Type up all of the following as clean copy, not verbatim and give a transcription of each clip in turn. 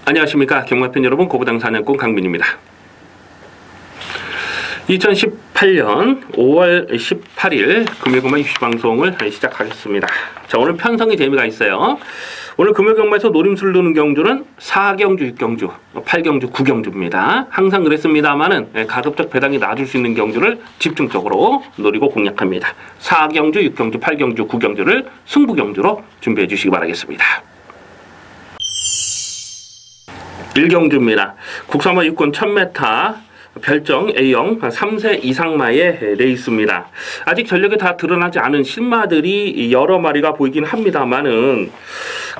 안녕하십니까 경마팬 여러분, 고부당 사냥꾼 강민입니다. 2018년 5월 18일 금요일경마 입시방송을 시작하겠습니다. 자, 오늘 편성의 재미가 있어요. 오늘 금요일경마에서 노림수를 두는 경주는 4경주, 6경주, 8경주, 9경주입니다. 항상 그랬습니다만은 가급적 배당이 낮을 수 있는 경주를 집중적으로 노리고 공략합니다. 4경주, 6경주, 8경주, 9경주를 승부경주로 준비해 주시기 바라겠습니다. 1경주입니다. 국산화 육군 1000m 별정 A형 3세 이상마의 레이스입니다. 아직 전력이 다 드러나지 않은 신마들이 여러 마리가 보이긴 합니다만은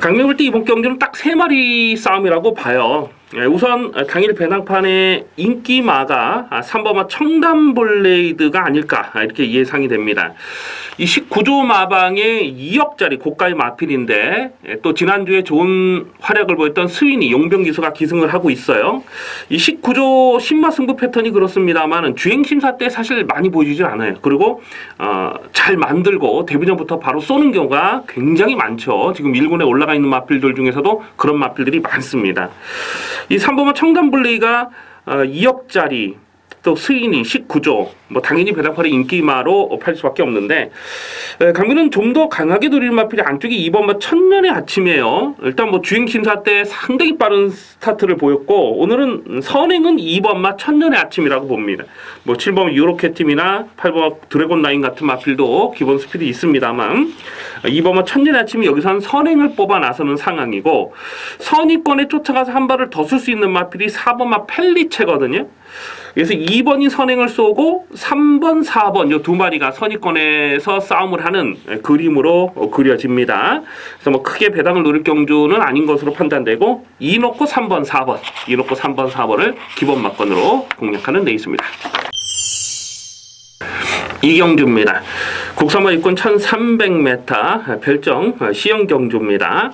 강민 볼 때 이번 경주는 딱 3마리 싸움이라고 봐요. 우선 당일 배당판의 인기마가 3번마 청담블레이드가 아닐까 이렇게 예상이 됩니다. 이 19조 마방의 2억짜리 고가의 마필인데 또 지난주에 좋은 활약을 보였던 스위니 용병기수가 기승을 하고 있어요. 이 19조 신마 승부 패턴이 그렇습니다만 주행심사 때 사실 많이 보여주지 않아요. 그리고 잘 만들고 데뷔전부터 바로 쏘는 경우가 굉장히 많죠. 지금 1군에 올라가 있는 마필들 중에서도 그런 마필들이 많습니다. 이 3번마 청담블레이가 2억짜리 또 스위니 19조 뭐 당연히 배당판의 인기마로 팔 수밖에 없는데 강민은 좀 더 강하게 노리는 마필이 안쪽이 2번마 천년의 아침이에요. 일단 뭐 주행심사 때 상당히 빠른 스타트를 보였고 오늘은 선행은 2번마 천년의 아침이라고 봅니다. 뭐 7번 유로캣팀이나 8번 드래곤라인 같은 마필도 기본 스피드 있습니다만 2번마 천년의 아침이 여기서는 선행을 뽑아 나서는 상황이고 선위권에 쫓아가서 한 발을 더 쓸 수 있는 마필이 4번마 펠리체거든요. 그래서 2번이 선행을 쏘고 3번, 4번 이 두 마리가 선위권에서 싸움을 하는 그림으로 그려집니다. 그래서 뭐 크게 배당을 노릴 경주는 아닌 것으로 판단되고 2 놓고 3번, 4번, 2 놓고 3번, 4번을 기본 막건으로 공략하는 레이스입니다. 2경주입니다. 국산화 육군 1300m 별정 시형 경주입니다.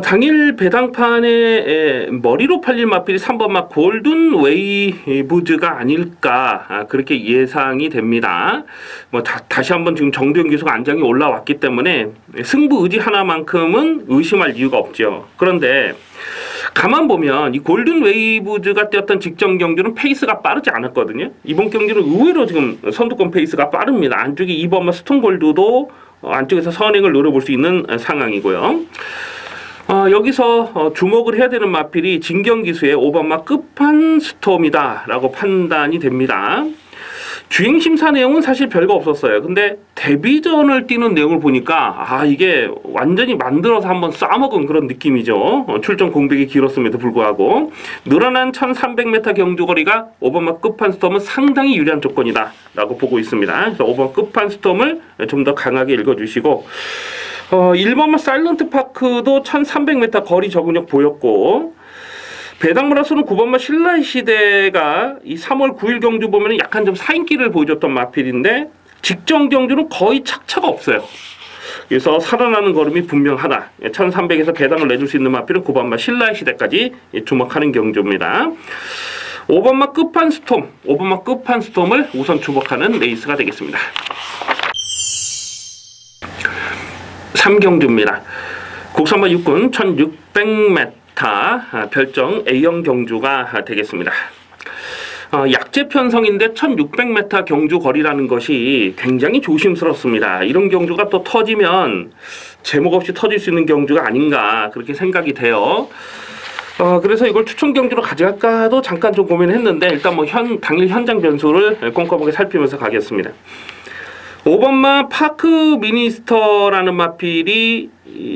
당일 배당판에 머리로 팔릴 마필이 3번마 골든 웨이브즈가 아닐까 그렇게 예상이 됩니다. 뭐 다시 한번 지금 정두영 기수가 안장이 올라왔기 때문에 승부 의지 하나만큼은 의심할 이유가 없죠. 그런데 가만 보면 이 골든 웨이브즈가 뛰었던 직전 경주는 페이스가 빠르지 않았거든요. 이번 경주는 의외로 지금 선두권 페이스가 빠릅니다. 안쪽에 2번마 스톤골드도 안쪽에서 선행을 노려볼 수 있는 상황이고요. 여기서 주목을 해야 되는 마필이 진경기수의 5번마 끝판스톰이다 라고 판단이 됩니다. 주행심사 내용은 사실 별거 없었어요. 근데 데뷔전을 뛰는 내용을 보니까 이게 완전히 만들어서 한번 싸먹은 그런 느낌이죠. 출전 공백이 길었음에도 불구하고 늘어난 1300m 경주거리가 5번마 끝판스톰은 상당히 유리한 조건이다 라고 보고 있습니다. 그래서 5번 끝판스톰을 좀 더 강하게 읽어주시고 1번마 사일런트 파크도 1300m 거리 적응력 보였고 배당무라서는 9번마 신라의 시대가 이 3월 9일 경주 보면 약간 좀 사인기를 보여줬던 마필인데 직전 경주는 거의 착차가 없어요. 그래서 살아나는 걸음이 분명하다. 1300에서 배당을 내줄 수 있는 마필은 9번마 신라의 시대까지 주목하는 경주입니다. 5번마 끝판스톰을 우선 주목하는 레이스가 되겠습니다. 3경주입니다. 국산화 육군 1600m 별정 A형 경주가 되겠습니다. 약제 편성인데 1600m 경주 거리라는 것이 굉장히 조심스럽습니다. 이런 경주가 또 터지면 제목 없이 터질 수 있는 경주가 아닌가 그렇게 생각이 돼요. 그래서 이걸 추천 경주로 가져갈까도 잠깐 좀 고민했는데 일단 뭐 당일 현장 변수를 꼼꼼하게 살피면서 가겠습니다. 5번마 파크 미니스터라는 마필이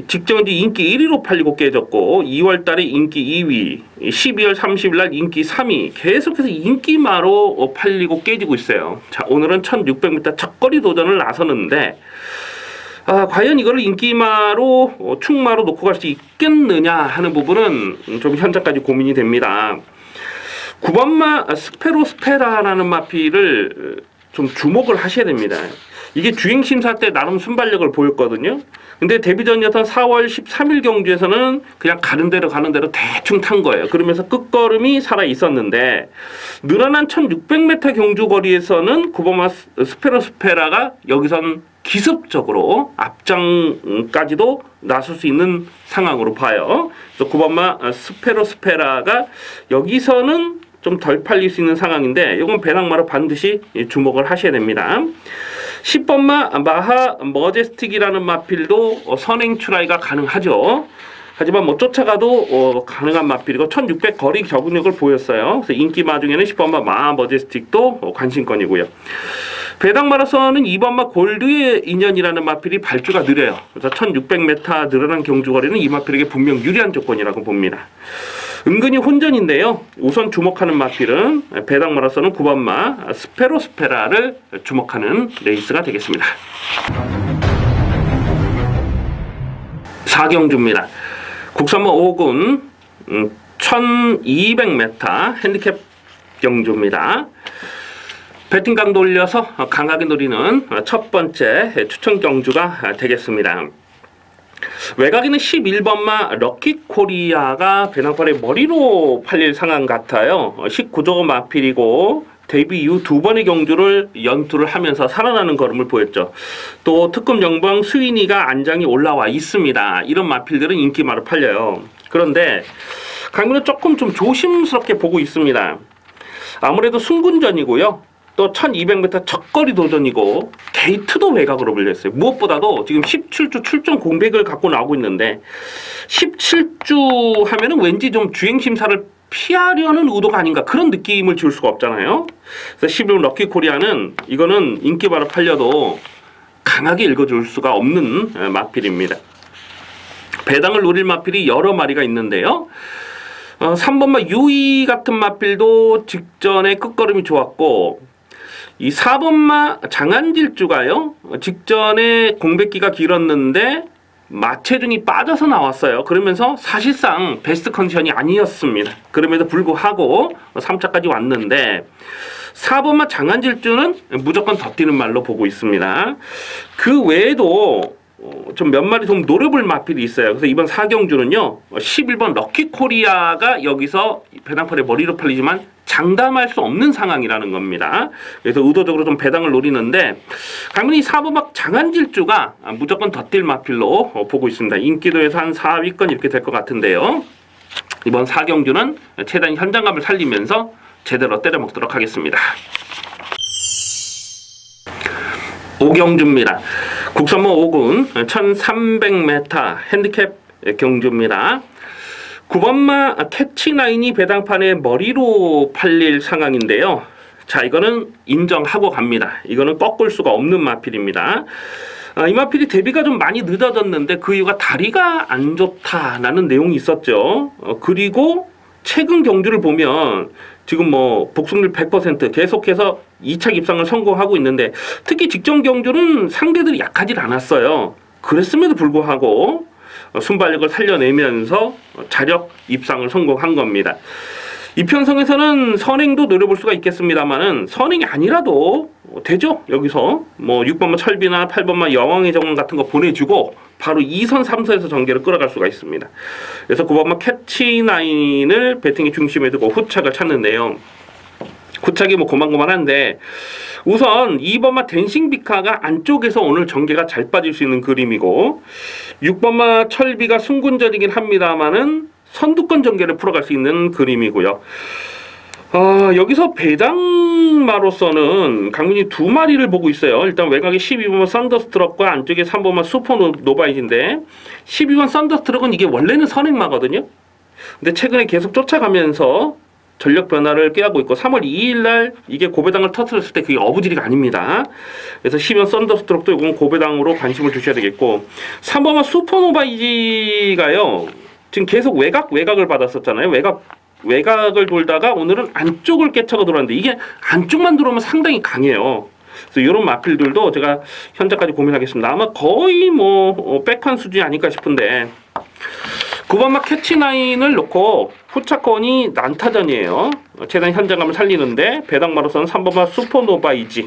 직전주 인기 1위로 팔리고 깨졌고 2월달에 인기 2위, 12월 30일날 인기 3위 계속해서 인기마로 팔리고 깨지고 있어요. 자, 오늘은 1600m 첫거리 도전을 나서는데 과연 이거를 인기마로 충마로 놓고 갈 수 있겠느냐 하는 부분은 좀 현재까지 고민이 됩니다. 9번마 스페로스페라라는 마필을 좀 주목을 하셔야 됩니다. 이게 주행심사 때 나름 순발력을 보였거든요. 근데 데뷔전이었던 4월 13일 경주에서는 그냥 가는 대로 대충 탄 거예요. 그러면서 끝걸음이 살아 있었는데 늘어난 1600m 경주 거리에서는 9번마 스페로스페라가 여기선 기습적으로 앞장까지도 나설 수 있는 상황으로 봐요. 그래서 9번마 스페로스페라가 여기서는 좀 덜 팔릴 수 있는 상황인데 이건 배낭마로 반드시 주목을 하셔야 됩니다. 10번마 마하 머제스틱이라는 마필도 선행 출하가 가능하죠. 하지만 뭐 쫓아가도 가능한 마필이고 1600 거리 적응력을 보였어요. 그래서 인기마 중에는 10번마 마하 머제스틱도 관심권이고요. 배당마라서는 2번마 골드의 인연이라는 마필이 발주가 느려요. 그래서 1600m 늘어난 경주거리는 이 마필에게 분명 유리한 조건이라고 봅니다. 은근히 혼전인데요. 우선 주목하는 마필은 배당마라서는 9번마 스페로스페라를 주목하는 레이스가 되겠습니다. 4경주입니다. 국산마 5군 1200m 핸디캡 경주입니다. 배팅 강도 올려서 강하게 노리는 첫 번째 추천 경주가 되겠습니다. 외곽에는 11번마 럭키코리아가 배낭팔의 머리로 팔릴 상황 같아요. 19조 마필이고 데뷔 이후 두 번의 경주를 연투를 하면서 살아나는 걸음을 보였죠. 또 특급 영광 스위니가 안장이 올라와 있습니다. 이런 마필들은 인기마로 팔려요. 그런데 강민은 조금 좀 조심스럽게 보고 있습니다. 아무래도 순군전이고요. 또 1200m 적거리 도전이고 게이트도 외곽으로 불렸어요. 무엇보다도 지금 17주 출전 공백을 갖고 나오고 있는데 17주 하면은 왠지 좀 주행심사를 피하려는 의도가 아닌가 그런 느낌을 줄 수가 없잖아요. 그래서 11번 럭키코리아는 이거는 인기바로 팔려도 강하게 읽어줄 수가 없는 마필입니다. 배당을 노릴 마필이 여러 마리가 있는데요. 3번마 유이 같은 마필도 직전에 끝걸음이 좋았고 이 4번마 장안질주가요. 직전에 공백기가 길었는데 마체중이 빠져서 나왔어요. 그러면서 사실상 베스트 컨디션이 아니었습니다. 그럼에도 불구하고 3차까지 왔는데 4번마 장안질주는 무조건 더 뛰는 말로 보고 있습니다. 그 외에도 좀 몇 마리 좀 노려볼 마필이 있어요. 그래서 이번 4경주는요 11번 럭키코리아가 여기서 배당팔의 머리로 팔리지만 장담할 수 없는 상황이라는 겁니다. 그래서 의도적으로 좀 배당을 노리는데 강민이 4번막 장안질주가 무조건 더 뛸 마필로 보고 있습니다. 인기도에서 한 4위권 이렇게 될 것 같은데요. 이번 4경주는 최대한 현장감을 살리면서 제대로 때려먹도록 하겠습니다. 5경주입니다. 국산마 5군 1300m 핸디캡 경주입니다. 9번마 캐치나인이 배당판의 머리로 팔릴 상황인데요. 자, 이거는 인정하고 갑니다. 이거는 꺾을 수가 없는 마필입니다. 이 마필이 데뷔가 좀 많이 늦어졌는데 그 이유가 다리가 안 좋다라는 내용이 있었죠. 그리고 최근 경주를 보면 지금 뭐 복승률 100% 계속해서 2차 입상을 성공하고 있는데 특히 직전 경주는 상대들이 약하지 않았어요. 그랬음에도 불구하고 순발력을 살려내면서 자력 입상을 성공한 겁니다. 이 편성에서는 선행도 노려볼 수가 있겠습니다만은 선행이 아니라도 되죠. 여기서 뭐 6번마 철비나 8번마 여왕의 정원 같은 거 보내주고 바로 2선 3선에서 전개를 끌어갈 수가 있습니다. 그래서 9번마 캐치나인을 배팅의 중심에 두고 후착을 찾는데요. 후착이 뭐 고만고만한데 우선 2번마 댄싱비카가 안쪽에서 오늘 전개가 잘 빠질 수 있는 그림이고 6번마 철비가 순군전이긴 합니다만은 선두권 전개를 풀어갈 수 있는 그림이고요. 여기서 배당마로서는 강민이 두 마리를 보고 있어요. 일단 외곽에 12번마 썬더스트럭과 안쪽에 3번마 슈퍼노바이즈인데 12번 썬더스트럭은 이게 원래는 선행마거든요. 근데 최근에 계속 쫓아가면서 전력 변화를 꾀하고 있고 3월 2일날 이게 고배당을 터뜨렸을 때 그게 어부지리가 아닙니다. 그래서 12번 썬더스트럭도 이건 고배당으로 관심을 주셔야 되겠고 3번마 슈퍼노바이즈가요. 지금 계속 외곽을 받았었잖아요. 외곽을 돌다가 오늘은 안쪽을 깨차고 들어왔는데 이게 안쪽만 들어오면 상당히 강해요. 그래서 이런 마필들도 제가 현재까지 고민하겠습니다. 아마 거의 뭐 백판 수준이 아닐까 싶은데 9번마 캐치나인을 놓고 후차권이 난타전이에요. 최대한 현장감을 살리는데 배당마로서는 3번마 슈퍼노바이지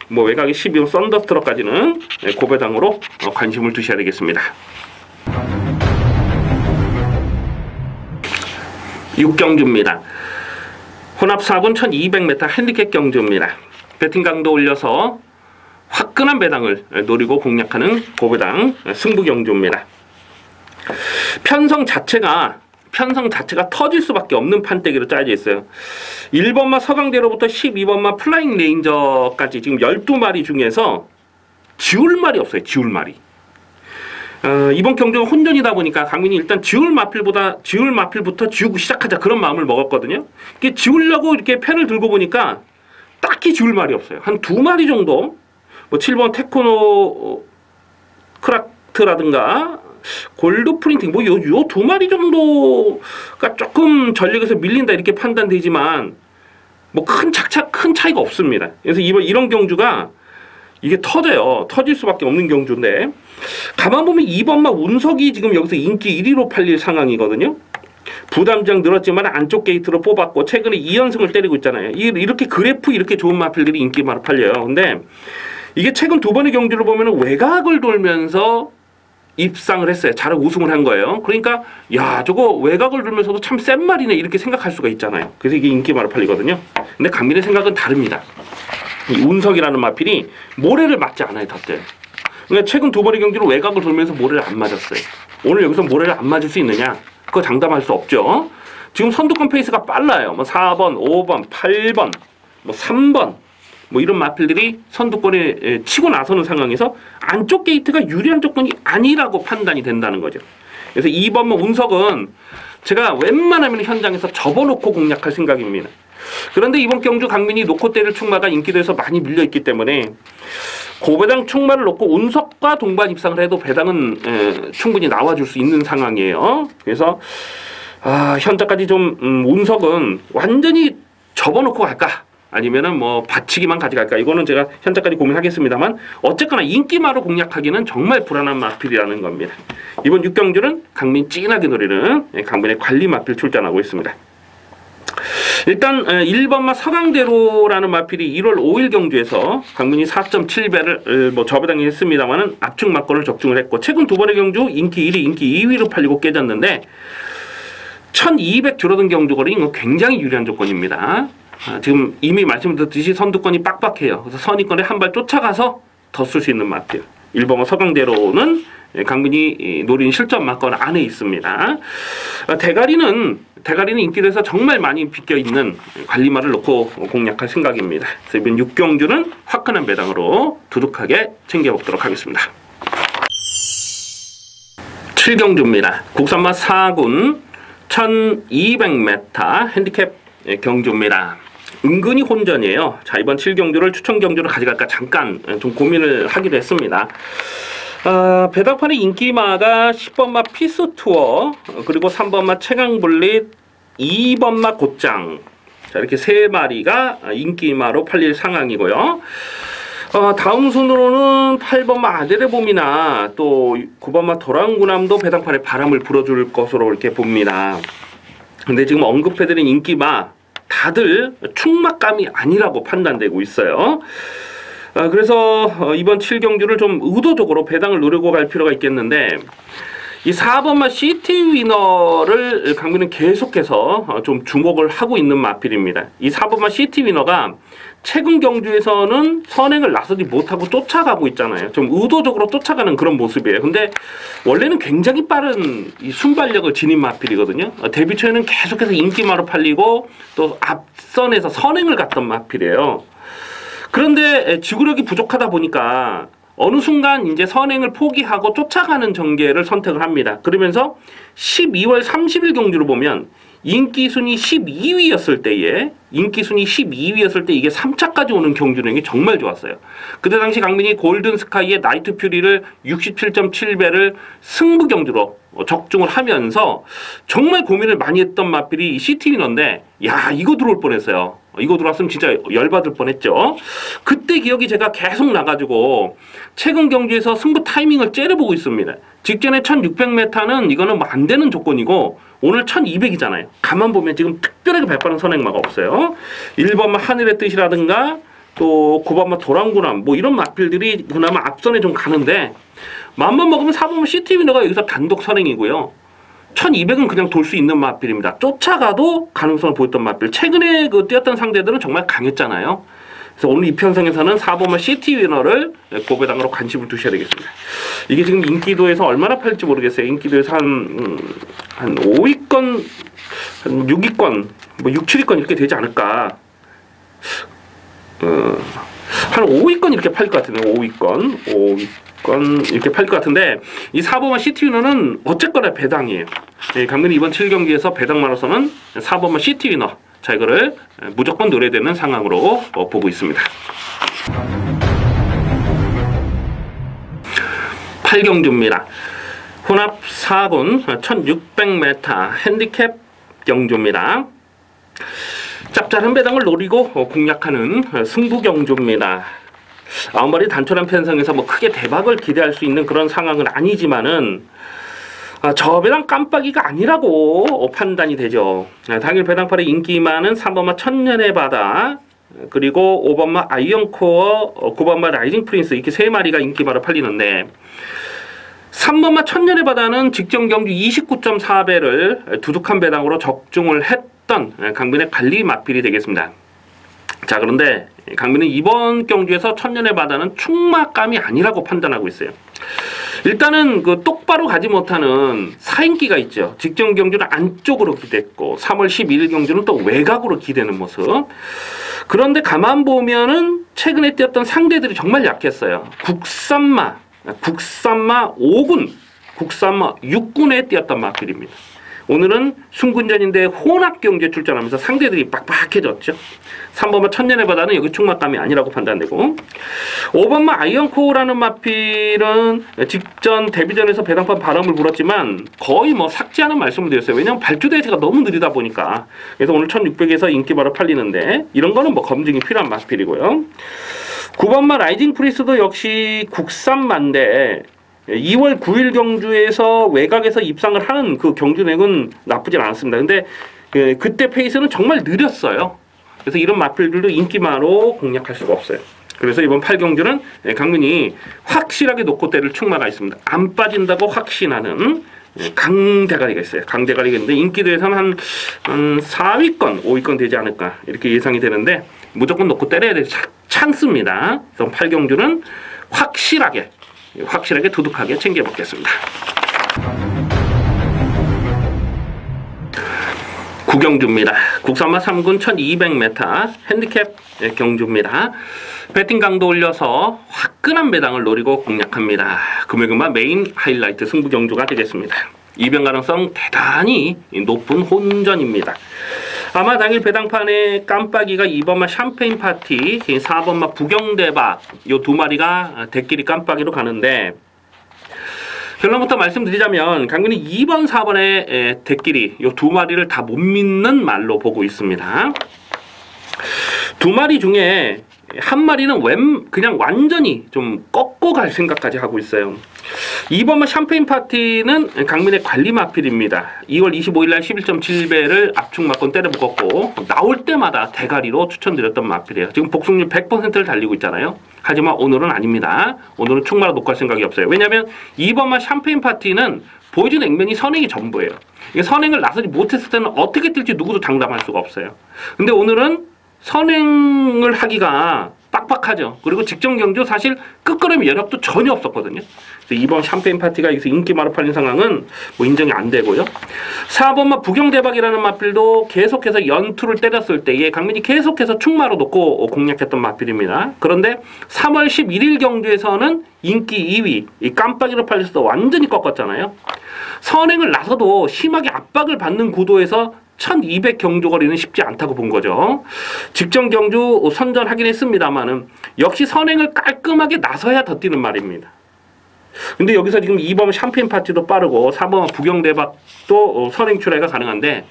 뭐 외곽에 12번 썬더스트럭까지는 고배당으로 관심을 두셔야 되겠습니다. 6경주입니다. 혼합 4군 1200m 핸디캡 경주입니다. 배팅 강도 올려서 화끈한 배당을 노리고 공략하는 고배당 승부 경주입니다. 편성 자체가 터질 수밖에 없는 판때기로 짜여져 있어요. 1번마 서강대로부터 12번마 플라잉 레인저까지 지금 12마리 중에서 지울 말이 없어요. 지울 말이. 이번 경주가 혼전이다 보니까 강민이 일단 지울 마필부터 지우고 시작하자 그런 마음을 먹었거든요. 이게 지우려고 이렇게 펜을 들고 보니까 딱히 지울 말이 없어요. 한 2마리 정도, 뭐 7번 테크노 크라트라든가 골드 프린팅 뭐 요 2마리 정도가 조금 전력에서 밀린다 이렇게 판단되지만 뭐 큰 차이가 없습니다. 그래서 이런 경주가 이게 터질 수밖에 없는 경주인데, 가만 보면 2번마 운석이 지금 여기서 인기 1위로 팔릴 상황이거든요. 부담장 늘었지만 안쪽 게이트로 뽑았고 최근에 2연승을 때리고 있잖아요. 이렇게 그래프 이렇게 좋은 마필들이 인기만 팔려요. 근데 이게 최근 2번의 경주를 보면 외곽을 돌면서 입상을 했어요. 잘 우승을 한 거예요. 그러니까 야, 저거 외곽을 돌면서도 참 센 말이네 이렇게 생각할 수가 있잖아요. 그래서 이게 인기만 팔리거든요. 근데 강민의 생각은 다릅니다. 이 운석이라는 마필이 모래를 맞지 않아요, 덧대. 그러니까 최근 2번의 경기로 외곽을 돌면서 모래를 안 맞았어요. 오늘 여기서 모래를 안 맞을 수 있느냐? 그거 장담할 수 없죠. 지금 선두권 페이스가 빨라요. 뭐 4번, 5번, 8번, 뭐 3번, 뭐 이런 마필들이 선두권에 치고 나서는 상황에서 안쪽 게이트가 유리한 조건이 아니라고 판단이 된다는 거죠. 그래서 2번 운석은 제가 웬만하면 현장에서 접어놓고 공략할 생각입니다. 그런데 이번 경주 강민이 놓고 때릴 충마가 인기도에서 많이 밀려있기 때문에 고배당 충마를 놓고 운석과 동반 입상을 해도 배당은 충분히 나와줄 수 있는 상황이에요. 그래서 현재까지 좀 운석은 완전히 접어놓고 갈까? 아니면은 뭐 받치기만 가져갈까? 이거는 제가 현재까지 고민하겠습니다만 어쨌거나 인기마로 공략하기는 정말 불안한 마필이라는 겁니다. 이번 6경주는 강민 찐하게 노리는 강민의 관리 마필 출전하고 있습니다. 일단 1번마 서강대로라는 마필이 1월 5일 경주에서 강민이 4.7배를 뭐 저배당이 했습니다만은 압축 막건을 적중을 했고 최근 2번의 경주 인기 1위, 인기 2위로 팔리고 깨졌는데 1200 줄어든 경주거리 이거 굉장히 유리한 조건입니다. 지금 이미 말씀드렸듯이 선두권이 빡빡해요. 그래서 선의권에 한 발 쫓아가서 더 쓸 수 있는 마필. 1번마 서강대로는 강민이 노린 실전 막건 안에 있습니다. 대가리는 인기도에서 정말 많이 비껴있는 관리마를 놓고 공략할 생각입니다. 그래서 이번 6경주는 화끈한 배당으로 두둑하게 챙겨먹도록 하겠습니다. 7경주입니다. 국산마 4군 1200m 핸디캡 경주입니다. 은근히 혼전이에요. 자, 이번 7경주를 추천 경주로 가져갈까 잠깐 좀 고민을 하기도 했습니다. 배당판의 인기마가 10번마 피스투어, 그리고 3번마 최강블릿, 2번마 곧장. 자, 이렇게 3마리가 인기마로 팔릴 상황이고요. 다음 순으로는 8번마 아데레봄이나 또 9번마 도랑구남도 배당판에 바람을 불어줄 것으로 이렇게 봅니다. 근데 지금 언급해드린 인기마 다들 충막감이 아니라고 판단되고 있어요. 그래서 이번 7경주를 좀 의도적으로 배당을 노리고 갈 필요가 있겠는데 이 4번마 시티 위너를 강민은 계속해서 좀 주목을 하고 있는 마필입니다. 이 4번마 시티 위너가 최근 경주에서는 선행을 나서지 못하고 쫓아가고 있잖아요. 좀 의도적으로 쫓아가는 그런 모습이에요. 근데 원래는 굉장히 빠른 이 순발력을 지닌 마필이거든요. 데뷔 초에는 계속해서 인기마로 팔리고 또 앞선에서 선행을 갔던 마필이에요. 그런데 지구력이 부족하다 보니까 어느 순간 이제 선행을 포기하고 쫓아가는 전개를 선택을 합니다. 그러면서 12월 30일 경주를 보면 인기 순위 12위였을 때에 이게 3차까지 오는 경주력이 정말 좋았어요. 그때 당시 강민이 골든 스카이의 나이트 퓨리를 67.7배를 승부 경주로 적중을 하면서 정말 고민을 많이 했던 마필이 시티위너인데 야, 이거 들어올 뻔했어요. 이거 들어왔으면 진짜 열받을 뻔했죠. 그때 기억이 제가 계속 나가지고 최근 경주에서 승부 타이밍을 째려보고 있습니다. 직전에 1600m는 이거는 뭐 안 되는 조건이고 오늘 1200이잖아요. 가만 보면 지금 특별하게 발빠른 선행마가 없어요. 1번마 하늘의 뜻이라든가 또 9번마 도랑구남 뭐 이런 마필들이 그나마 앞선에 좀 가는데 맘만 먹으면 4번마 시티위너가 여기서 단독 선행이고요. 1200은 그냥 돌 수 있는 마필입니다. 쫓아가도 가능성을 보였던 마필. 최근에 그 뛰었던 상대들은 정말 강했잖아요. 그래서 오늘 이 편성에서는 4번마 시티 위너를 고배당으로 관심을 두셔야 되겠습니다. 이게 지금 인기도에서 얼마나 팔릴지 모르겠어요. 인기도에서 한 5위권, 한 6위권, 뭐 6, 7위권 이렇게 되지 않을까. 한 5위권 이렇게 팔릴 것 같은데, 5위권 이렇게 팔릴 것 같은데, 이 4번마 시티 위너는 어쨌거나 배당이에요. 예, 강민이 이번 7경기에서 배당만으로서는 4번마 시티 위너. 자, 이거를 무조건 노려되는 상황으로 보고 있습니다. 8경주입니다. 혼합 4군 1600m 핸디캡 경주입니다. 짭짤한 배당을 노리고 공략하는 승부 경주입니다. 아무리 단촐한 편성에서 뭐 크게 대박을 기대할 수 있는 그런 상황은 아니지만은 저 배당 깜빡이가 아니라고 판단이 되죠. 당일 배당팔의 인기 많은 3번마 천년의 바다, 그리고 5번마 아이언코어, 9번마 라이징 프린스, 이렇게 세 마리가 인기바로 팔리는데, 3번마 천년의 바다는 직전 경주 29.4배를 두둑한 배당으로 적중을 했던 강민의 관리 마필이 되겠습니다. 자, 그런데 강민은 이번 경주에서 천년의 바다는 충마감이 아니라고 판단하고 있어요. 일단은 그 똑바로 가지 못하는 사인기가 있죠. 직전 경주는 안쪽으로 기댔고 3월 11일 경주는 또 외곽으로 기대는 모습. 그런데 가만 보면은 최근에 뛰었던 상대들이 정말 약했어요. 국산마 5군, 국산마 6군에 뛰었던 마필입니다. 오늘은 순군전인데 혼합 경기에 출전하면서 상대들이 빡빡해졌죠. 3번마 천년의 바다는 여기 충마감이 아니라고 판단되고, 5번마 아이언코어라는 마필은 직전 데뷔전에서 배당판 바람을 불었지만 거의 뭐 삭제하는 말씀을 드렸어요. 왜냐하면 발주 대세가 너무 느리다 보니까. 그래서 오늘 1600에서 인기 바로 팔리는데, 이런 거는 뭐 검증이 필요한 마필이고요. 9번마 라이징 프리스도 역시 국산마인데 2월 9일 경주에서 외곽에서 입상을 하는 그 경주력은 나쁘진 않았습니다. 근데 그때 페이스는 정말 느렸어요. 그래서 이런 마필들도 인기마로 공략할 수가 없어요. 그래서 이번 8경주는 강민이 확실하게 놓고 때릴 충마가 있습니다. 안 빠진다고 확신하는 강대가리가 있어요. 강대가리가 있는데 인기도에서는 한 4위권, 5위권 되지 않을까 이렇게 예상이 되는데, 무조건 놓고 때려야 될 찬스입니다. 그래서 8경주는 확실하게 두둑하게 챙겨먹겠습니다. 9경주입니다. 국산마 3군 1200m 핸디캡 경주입니다. 배팅 강도 올려서 화끈한 배당을 노리고 공략합니다. 금요일마 메인 하이라이트 승부 경주가 되겠습니다. 이변 가능성 대단히 높은 혼전입니다. 아마 당일 배당판에 깜빡이가 2번마 샴페인 파티, 4번마 부경대박 요 두 마리가 대끼리 깜빡이로 가는데, 결론부터 말씀드리자면 강민이 2번, 4번의 대끼리 요 두 마리를 다 못 믿는 말로 보고 있습니다. 두 마리 중에 한 마리는 그냥 완전히 좀 꺾고 갈 생각까지 하고 있어요. 2번마 샴페인 파티는 강민의 관리 마필입니다. 2월 25일 날 11.7배를 압축 맞고 때려 묶었고 나올 때마다 대가리로 추천드렸던 마필이에요. 지금 복승률 100%를 달리고 있잖아요. 하지만 오늘은 아닙니다. 오늘은 충마로 놓고 갈 생각이 없어요. 왜냐하면 2번마 샴페인 파티는 보여준 액면이 선행이 전부예요. 이게 선행을 나서지 못했을 때는 어떻게 뛸지 누구도 장담할 수가 없어요. 근데 오늘은 선행을 하기가 빡빡하죠. 그리고 직전 경주 사실 끝걸음의 여력도 전혀 없었거든요. 그래서 이번 샴페인 파티가 여기서 인기마로 팔린 상황은 뭐 인정이 안 되고요. 4번마 부경대박이라는 마필도 계속해서 연투를 때렸을 때에 강민이 계속해서 충마로 놓고 공략했던 마필입니다. 그런데 3월 11일 경주에서는 인기 2위 이 깜빡이로 팔려서 완전히 꺾었잖아요. 선행을 나서도 심하게 압박을 받는 구도에서 1200 경주거리는 쉽지 않다고 본 거죠. 직전 경주 선전하긴 했습니다만은 역시 선행을 깔끔하게 나서야 더 뛰는 말입니다. 근데 여기서 지금 2번 샴페인 파티도 빠르고 4번 부경대박도 선행 출하가 가능한데,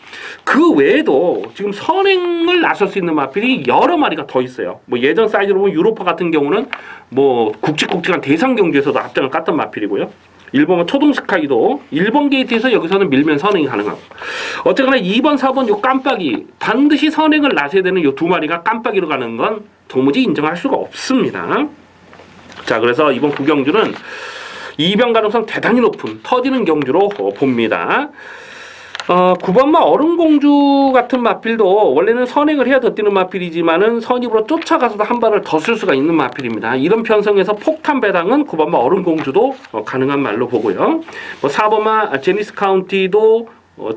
그 외에도 지금 선행을 나설 수 있는 마필이 여러 마리가 더 있어요. 뭐 예전 사이즈로 보면 유로파 같은 경우는 뭐 굵직굵직한 대상 경주에서도 앞장을 깠던 마필이고요. 1번은 초동스카이도 1번 게이트에서 여기서는 밀면 선행이 가능하고, 어쨌거나 2번, 4번 요 깜빡이 반드시 선행을 나서야 되는 요 두 마리가 깜빡이로 가는 건 도무지 인정할 수가 없습니다. 자, 그래서 이번 9경주는 이변 가능성 대단히 높은 터지는 경주로 봅니다. 9번마 얼음공주 같은 마필도 원래는 선행을 해야 더 뛰는 마필이지만은 선입으로 쫓아가서도 한 발을 더 쓸 수가 있는 마필입니다. 이런 편성에서 폭탄 배당은 9번마 얼음공주도 가능한 말로 보고요. 4번마 제니스 카운티도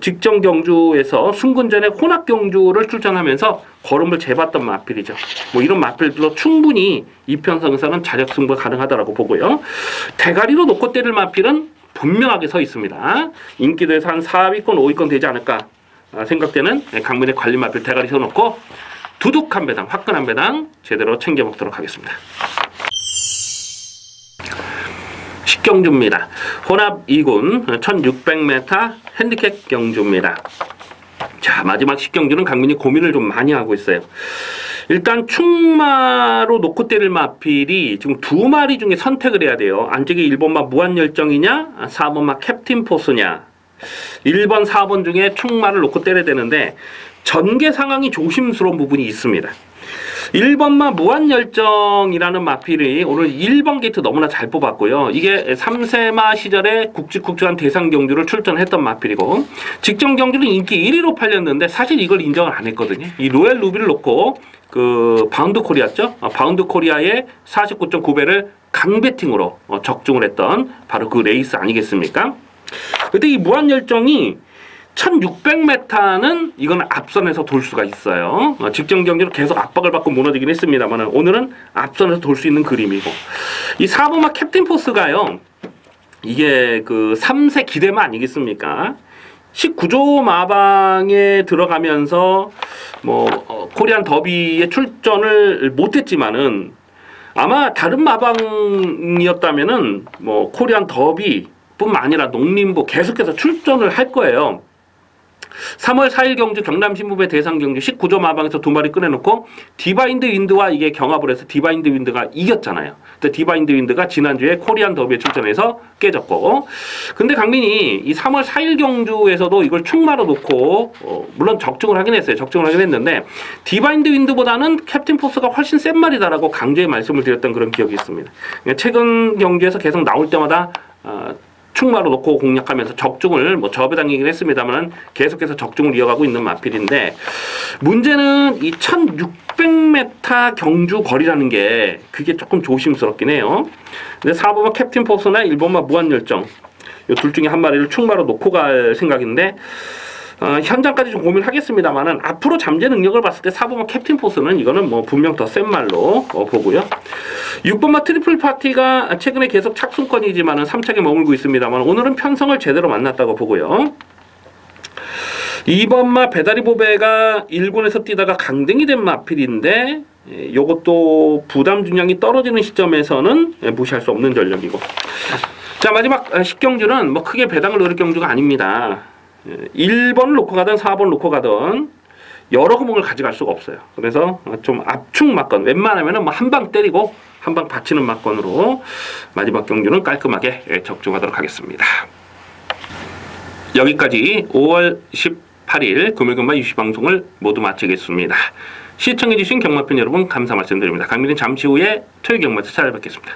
직전 경주에서 승군전에 혼합 경주를 출전하면서 걸음을 재봤던 마필이죠. 이런 마필들로 충분히 이 편성에서는 자력 승부가 가능하다고 보고요. 대가리로 놓고 때릴 마필은 분명하게 서 있습니다. 인기도에서 한 4위권, 5위권 되지 않을까 생각되는 강민의 관리 마필 대가리 세워놓고 두둑한 배당, 화끈한 배당 제대로 챙겨 먹도록 하겠습니다. 식경주입니다. 혼합 2군 1600m 핸디캡 경주입니다. 자, 마지막 식경주는 강민이 고민을 좀 많이 하고 있어요. 일단 충마로 놓고 때릴 마필이 지금 두 마리 중에 선택을 해야 돼요. 안쪽에 1번마 무한열정이냐 4번마 캡틴 포스냐. 1번 4번 중에 충마를 놓고 때려야 되는데 전개 상황이 조심스러운 부분이 있습니다. 1번마 무한열정이라는 마필이 오늘 1번 게이트 너무나 잘 뽑았고요. 이게 3세마 시절에 굵직굵직한 대상 경주를 출전했던 마필이고 직전 경주는 인기 1위로 팔렸는데 사실 이걸 인정을 안 했거든요. 이 로얄 루비를 놓고 그 바운드 코리아죠. 바운드 코리아의 49.9배를 강배팅으로 적중을 했던 바로 그 레이스 아니겠습니까? 근데 이 무한열정이 1600m는 이건 앞선에서 돌 수가 있어요. 직전 경기로 계속 압박을 받고 무너지긴 했습니다만 오늘은 앞선에서 돌 수 있는 그림이고 이 4번마 캡틴 포스가요. 이게 그 3세 기대마 아니겠습니까? 19조 마방에 들어가면서 코리안 더비에 출전을 못했지만은 아마 다른 마방이었다면은 코리안 더비뿐만 아니라 농림부 계속해서 출전을 할 거예요. 3월 4일 경주 경남신부배 대상 경주 19조 마방에서 두 마리 꺼내놓고 디바인드 윈드와 이게 경합을 해서 디바인드 윈드가 이겼잖아요. 근데 디바인드 윈드가 지난주에 코리안 더비에 출전해서 깨졌고 근데 강민이 이 3월 4일 경주에서도 이걸 충마로 놓고 물론 적중을 하긴 했어요. 적중을 하긴 했는데 디바인드 윈드보다는 캡틴 포스가 훨씬 센 말이다라고 강조의 말씀을 드렸던 그런 기억이 있습니다. 최근 경주에서 계속 나올 때마다 충마로 놓고 공략하면서 적중을 저배당이긴 했습니다만 계속해서 적중을 이어가고 있는 마필인데 문제는 이 1600m 경주 거리라는 게 그게 조금 조심스럽긴 해요. 근데 4번마 캡틴 포스나 1번마 무한열정 이 둘 중에 한 마리를 충마로 놓고 갈 생각인데 현장까지 좀 고민을 하겠습니다만은 앞으로 잠재 능력을 봤을 때 4번마 캡틴 포스는 이거는 분명 더 센 말로 보고요. 6번마 트리플 파티가 최근에 계속 착순권이지만은 3착에 머물고 있습니다만 오늘은 편성을 제대로 만났다고 보고요. 2번마 배다리 보배가 1군에서 뛰다가 강등이 된 마필인데 요것도 부담 중량이 떨어지는 시점에서는 무시할 수 없는 전력이고 자 마지막 식경주는 크게 배당을 노릴 경주가 아닙니다. 1번을 놓고 가든 4번을 놓고 가든 여러 구멍을 가져갈 수가 없어요. 그래서 좀 압축 막건 웬만하면 한 방 때리고 한 방 받치는 막건으로 마지막 경주는 깔끔하게 적중하도록 하겠습니다. 여기까지 5월 18일 금요일경마 유시방송을 모두 마치겠습니다. 시청해주신 경마팬 여러분 감사 말씀드립니다. 강민은 잠시 후에 토요일 경마에서 찾아뵙겠습니다.